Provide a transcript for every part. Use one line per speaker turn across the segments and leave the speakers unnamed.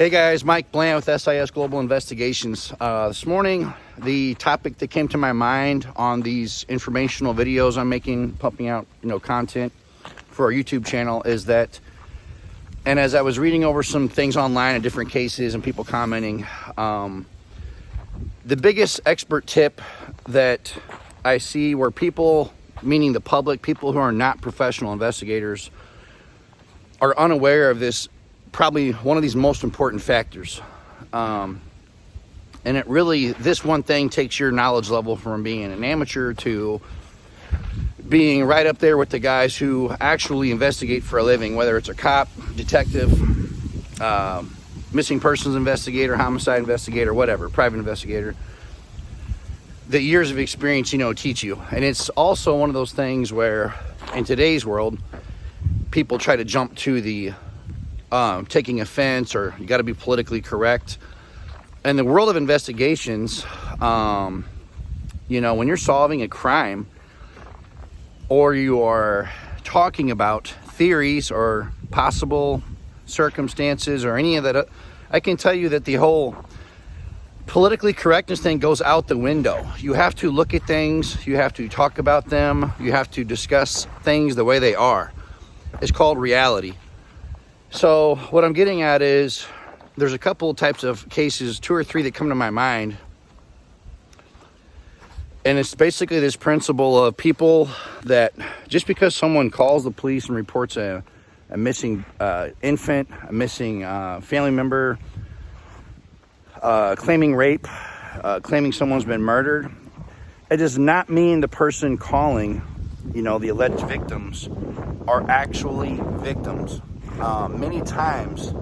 Hey guys, Mike Bland with SIS Global Investigations. This morning, the topic that came to my mind on these informational videos I'm making, pumping out, content for our YouTube channel is that, and as I was reading over some things online in different cases and people commenting, the biggest expert tip that I see where people, meaning the public, people who are not professional investigators, are unaware of this, probably one of these most important factors. And it really, this one thing takes your knowledge level from being an amateur to being right up there with the guys who actually investigate for a living, whether it's a cop, detective, missing persons investigator, homicide investigator, whatever, private investigator. The years of experience, teach you. And it's also one of those things where in today's world, people try to jump to the taking offense, or you got to be politically correct. In the world of investigations, when you're solving a crime or you are talking about theories or possible circumstances or any of that, I can tell you that the whole politically correctness thing goes out the window. You have to look at things, you have to talk about them, you have to discuss things the way they are. It's called reality. So what I'm getting at is there's a couple types of cases, 2 or 3 that come to my mind. And it's basically this principle of people that just because someone calls the police and reports a missing infant, a missing family member, claiming rape, claiming someone's been murdered, it does not mean the person calling, the alleged victims are actually victims. Many times,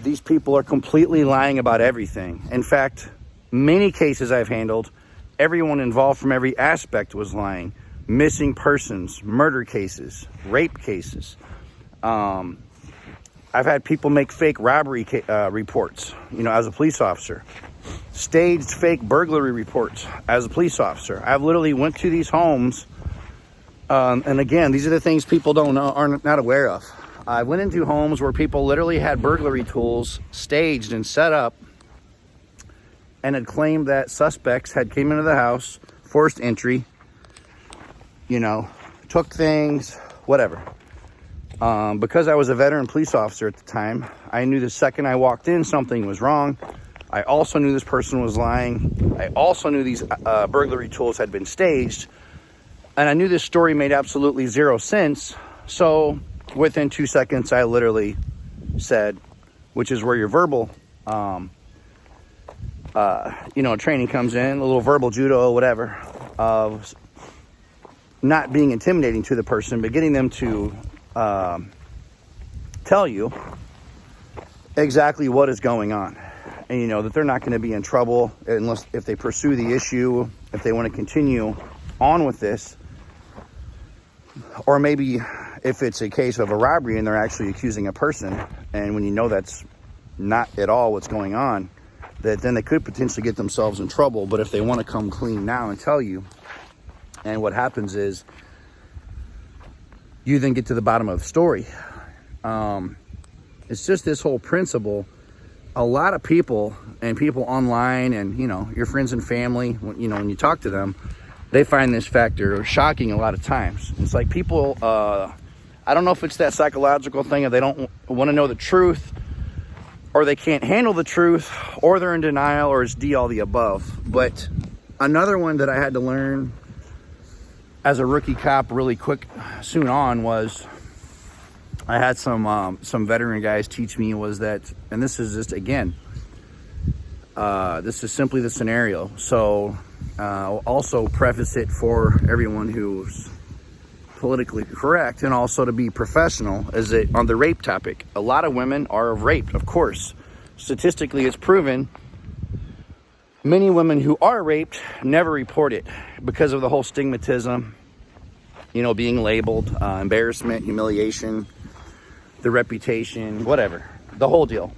these people are completely lying about everything. In fact, many cases I've handled, everyone involved from every aspect was lying. Missing persons, murder cases, rape cases. I've had people make fake robbery reports, as a police officer. Staged fake burglary reports as a police officer. I've literally went to these homes, and again, these are the things people don't know, are not aware of. I went into homes where people literally had burglary tools staged and set up and had claimed that suspects had came into the house, forced entry, took things, whatever. Because I was a veteran police officer at the time, I knew the second I walked in, something was wrong. I also knew this person was lying. I also knew these burglary tools had been staged. And I knew this story made absolutely zero sense. So within 2 seconds, I literally said, which is where your verbal, training comes in, a little verbal judo, whatever, of not being intimidating to the person, but getting them to tell you exactly what is going on. And that they're not going to be in trouble unless if they pursue the issue, if they want to continue on with this. Or maybe if it's a case of a robbery and they're actually accusing a person, and when that's not at all what's going on, that then they could potentially get themselves in trouble. But if they want to come clean now and tell you, and what happens is you then get to the bottom of the story. It's just this whole principle. A lot of people and people online and, your friends and family, when you talk to them, they find this factor shocking a lot of times. It's like people, I don't know if it's that psychological thing of they don't want to know the truth, or they can't handle the truth, or they're in denial, or it's D, all the above. But another one that I had to learn as a rookie cop really quick, soon on, was I had some veteran guys teach me was that, and this is just, again, this is simply the scenario. So I'll also preface it for everyone who's politically correct and also to be professional, is that on the rape topic, a lot of women are raped, of course. Statistically, it's proven many women who are raped never report it because of the whole stigmatism, being labeled, embarrassment, humiliation, the reputation, whatever, the whole deal.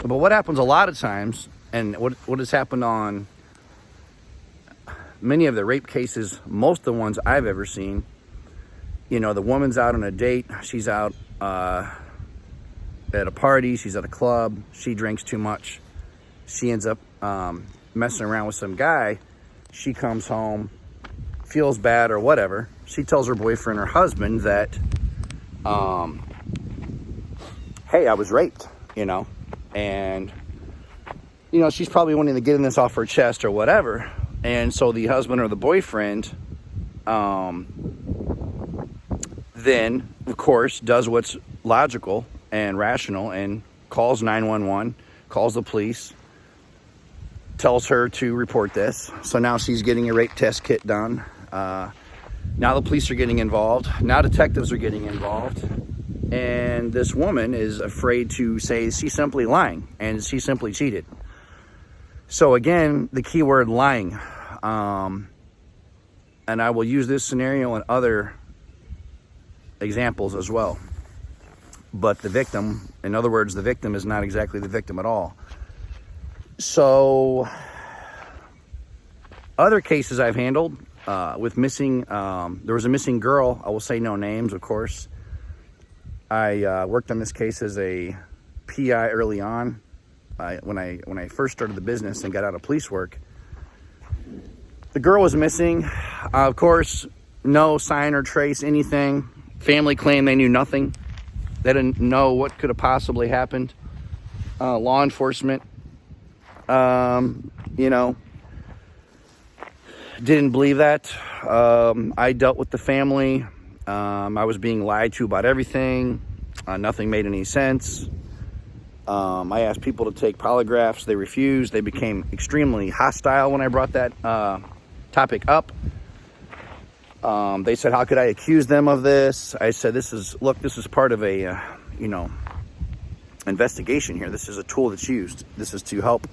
But what happens a lot of times, and what has happened on many of the rape cases, most of the ones I've ever seen, the woman's out on a date, she's out at a party, she's at a club, she drinks too much, she ends up messing around with some guy, she comes home, feels bad or whatever, she tells her boyfriend or husband that, hey, I was raped, and, she's probably wanting to get this off her chest or whatever, and so the husband or the boyfriend, then, of course, does what's logical and rational and calls 911, calls the police, tells her to report this. So now she's getting a rape test kit done. Now the police are getting involved. Now detectives are getting involved. And this woman is afraid to say she's simply lying and she simply cheated. So again, the key word lying. And I will use this scenario and other examples as well. But the victim, in other words, the victim is not exactly the victim at all. So other cases I've handled with missing, there was a missing girl. I will say no names, of course. I worked on this case as a PI early on when I first started the business and got out of police work. The girl was missing. Of course, no sign or trace, anything. Family claimed they knew nothing. They didn't know what could have possibly happened. Law enforcement, didn't believe that. I dealt with the family. I was being lied to about everything. Nothing made any sense. I asked people to take polygraphs. They refused. They became extremely hostile when I brought that topic up. They said, how could I accuse them of this? I said, this is part of a, investigation here. This is a tool that's used. This is to help,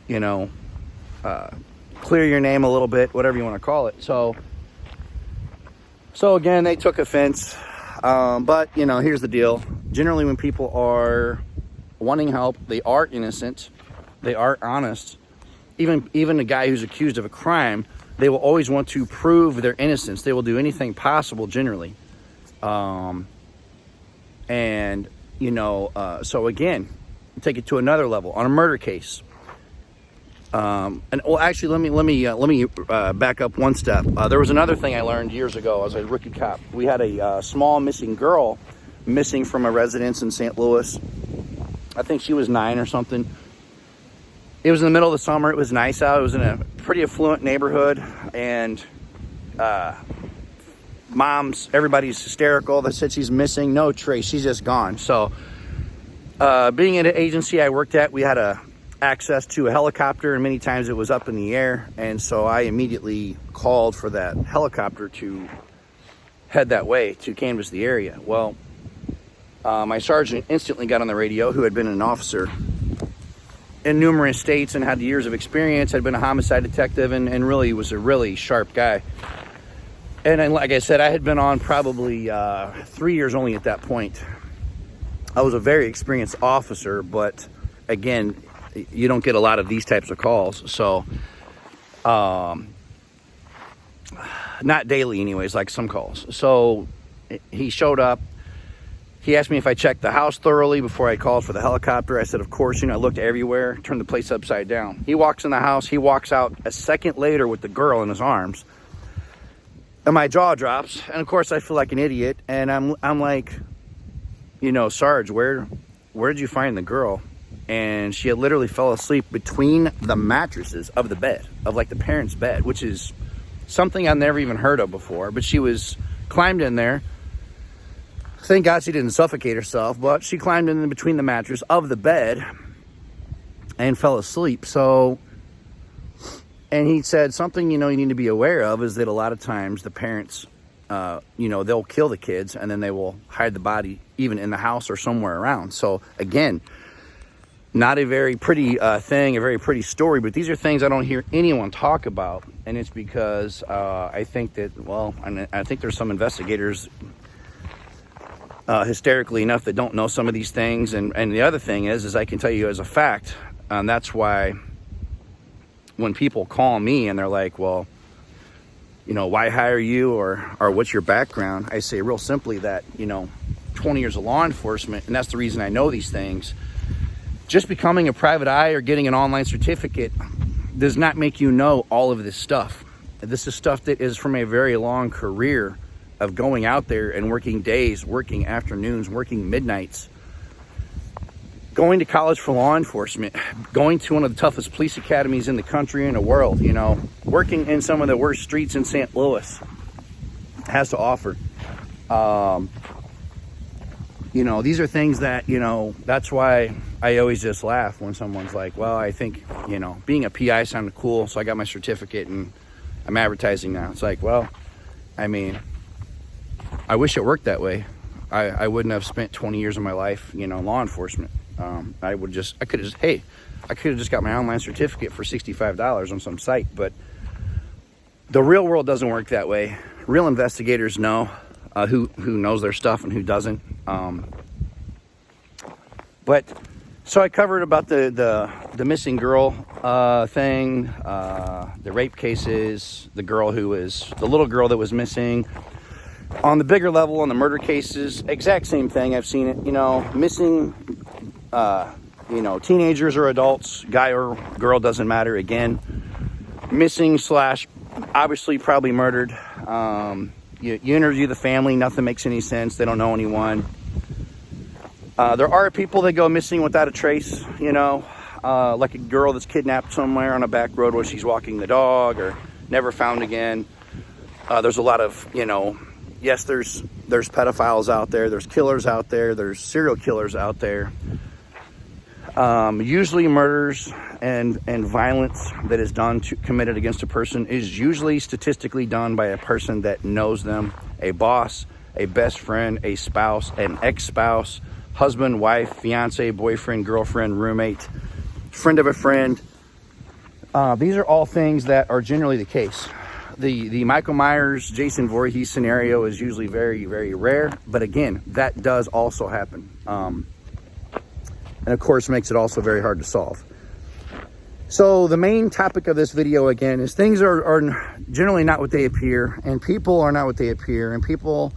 clear your name a little bit, whatever you want to call it. So again, they took offense. But, here's the deal. Generally, when people are wanting help, they are innocent. They are honest. Even a guy who's accused of a crime, they will always want to prove their innocence. They will do anything possible, generally. So again, take it to another level on a murder case. Actually, let me back up one step. There was another thing I learned years ago as a rookie cop. We had a small missing girl missing from a residence in St. Louis. I think she was 9 or something. It was in the middle of the summer. It was nice out. It was in a pretty affluent neighborhood, and everybody's hysterical. They said she's missing. No trace. She's just gone. So being at an agency I worked at, we had access to a helicopter, and many times it was up in the air. And so I immediately called for that helicopter to head that way to canvass the area. Well, my sergeant instantly got on the radio, who had been an officer in numerous states and had years of experience, had been a homicide detective, and really was a really sharp guy. And then, like I said, I had been on probably 3 years only at that point. I was a very experienced officer, but again, you don't get a lot of these types of calls. So, not daily anyways, like some calls. So he showed up. He asked me if I checked the house thoroughly before I called for the helicopter. I said, of course. I looked everywhere, turned the place upside down. He walks in the house. He walks out a second later with the girl in his arms. And my jaw drops. And of course, I feel like an idiot. And I'm like, Sarge, where did you find the girl? And she had literally fell asleep between the mattresses of the bed, of like the parents' bed, which is something I've never even heard of before. But she was climbed in there. Thank God she didn't suffocate herself, but she climbed in between the mattress of the bed and fell asleep. So, and he said something, you need to be aware of is that a lot of times the parents, they'll kill the kids and then they will hide the body even in the house or somewhere around. So again, not a very pretty thing, a very pretty story, but these are things I don't hear anyone talk about. And it's because I think that, I think there's some investigators hysterically enough that don't know some of these things. And the other thing is I can tell you as a fact, that's why when people call me and they're like, well, why hire you or what's your background? I say real simply that, 20 years of law enforcement, and that's the reason I know these things. Just becoming a private eye or getting an online certificate does not make you know all of this stuff. This is stuff that is from a very long career of going out there and working days, working afternoons, working midnights, going to college for law enforcement, going to one of the toughest police academies in the country and the world, you know, working in some of the worst streets in St. Louis has to offer. You know, these are things that, you know, that's why I always just laugh when someone's like, well, I think, you know, being a PI sounded cool, so I got my certificate and I'm advertising now. It's like, well, I mean, I wish it worked that way. I wouldn't have spent 20 years of my life, you know, in law enforcement. I could have just got my online certificate for $65 on some site, but the real world doesn't work that way. Real investigators know who knows their stuff and who doesn't. But so I covered about the missing girl thing, the rape cases, the little girl that was missing. On the bigger level, on the murder cases, exact same thing. I've seen it, you know, missing, you know, teenagers or adults, guy or girl, doesn't matter. Again, missing / obviously probably murdered. You interview the family, nothing makes any sense. They don't know anyone. There are people that go missing without a trace, you know, like a girl that's kidnapped somewhere on a back road while she's walking the dog or never found again. There's a lot of, you know, yes, there's pedophiles out there, there's killers out there, there's serial killers out there. Usually murders and violence that is committed against a person is usually statistically done by a person that knows them, a boss, a best friend, a spouse, an ex-spouse, husband, wife, fiance, boyfriend, girlfriend, roommate, friend of a friend. These are all things that are generally the case. The Michael Myers, Jason Voorhees scenario is usually very, very rare, but again, that does also happen. And of course makes it also very hard to solve. So the main topic of this video again is things are generally not what they appear, and people are not what they appear, and people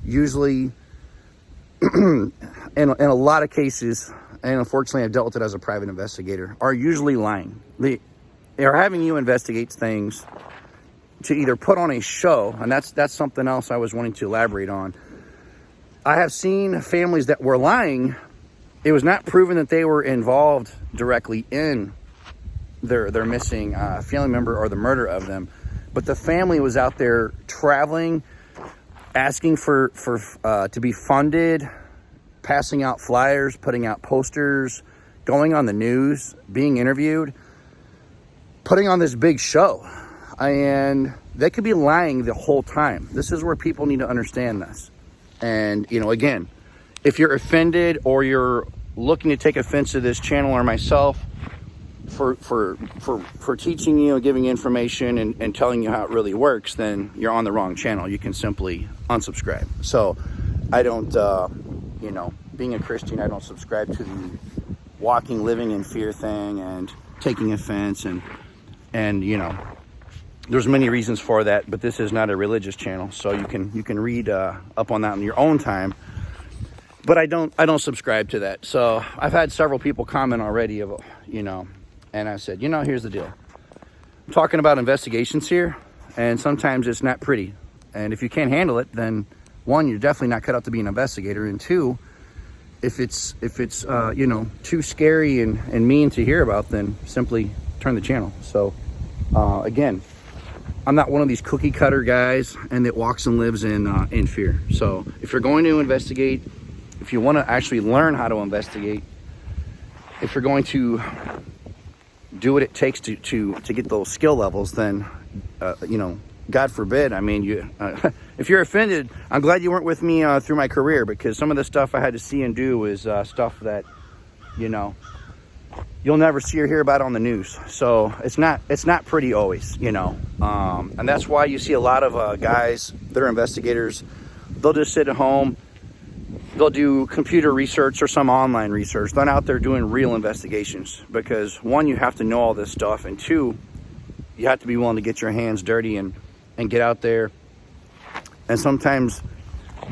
usually in a lot of cases, and unfortunately I've dealt with it as a private investigator, are usually lying. They are having you investigate things to either put on a show, and that's something else I was wanting to elaborate on. I have seen families that were lying. It was not proven that they were involved directly in their missing family member or the murder of them, but the family was out there traveling, asking for to be funded, passing out flyers, putting out posters, going on the news, being interviewed, putting on this big show. And they could be lying the whole time. This is where people need to understand this. And, you know, again, if you're offended or you're looking to take offense to this channel or myself for teaching you and giving information and telling you how it really works, then you're on the wrong channel. You can simply unsubscribe. So I don't, you know, being a Christian, I don't subscribe to the walking, living in fear thing and taking offense and you know, there's many reasons for that, but this is not a religious channel, so you can read up on that in your own time. But I don't subscribe to that. So I've had several people comment already, you know, and I said, you know, here's the deal. I'm talking about investigations here, and sometimes it's not pretty. And if you can't handle it, then one, you're definitely not cut out to be an investigator, and two, if it's you know, too scary and mean to hear about, then simply turn the channel. So again, I'm not one of these cookie cutter guys and that walks and lives in fear. So if you're going to investigate, if you want to actually learn how to investigate, if you're going to do what it takes to get those skill levels, then you know, God forbid. I mean, if you're offended, I'm glad you weren't with me through my career, because some of the stuff I had to see and do was stuff that, you know, you'll never see or hear about on the news. So it's not pretty always, you know. And that's why you see a lot of guys that are investigators, they'll just sit at home, they'll do computer research or some online research. They're not out there doing real investigations, because one, you have to know all this stuff, and two, you have to be willing to get your hands dirty and get out there. And sometimes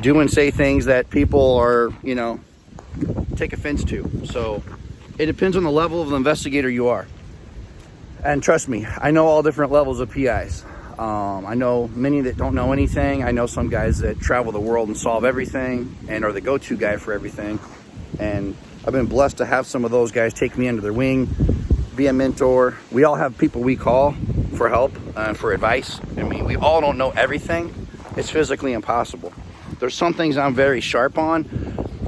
do and say things that people are, you know, take offense to. So it depends on the level of the investigator you are. And trust me, I know all different levels of PIs. I know many that don't know anything. I know some guys that travel the world and solve everything and are the go-to guy for everything. And I've been blessed to have some of those guys take me under their wing, be a mentor. We all have people we call for help and for advice. I mean, we all don't know everything. It's physically impossible. There's some things I'm very sharp on.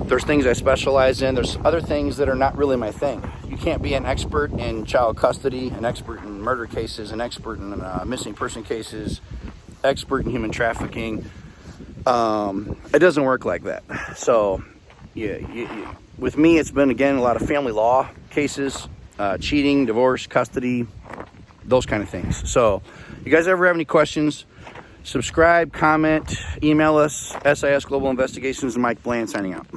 There's things I specialize in. There's other things that are not really my thing. You can't be an expert in child custody, an expert in murder cases, an expert in missing person cases, expert in human trafficking. It doesn't work like that. So, yeah, with me, it's been, again, a lot of family law cases, cheating, divorce, custody, those kind of things. So, you guys ever have any questions, subscribe, comment, email us. SIS Global Investigations, and Mike Bland signing out.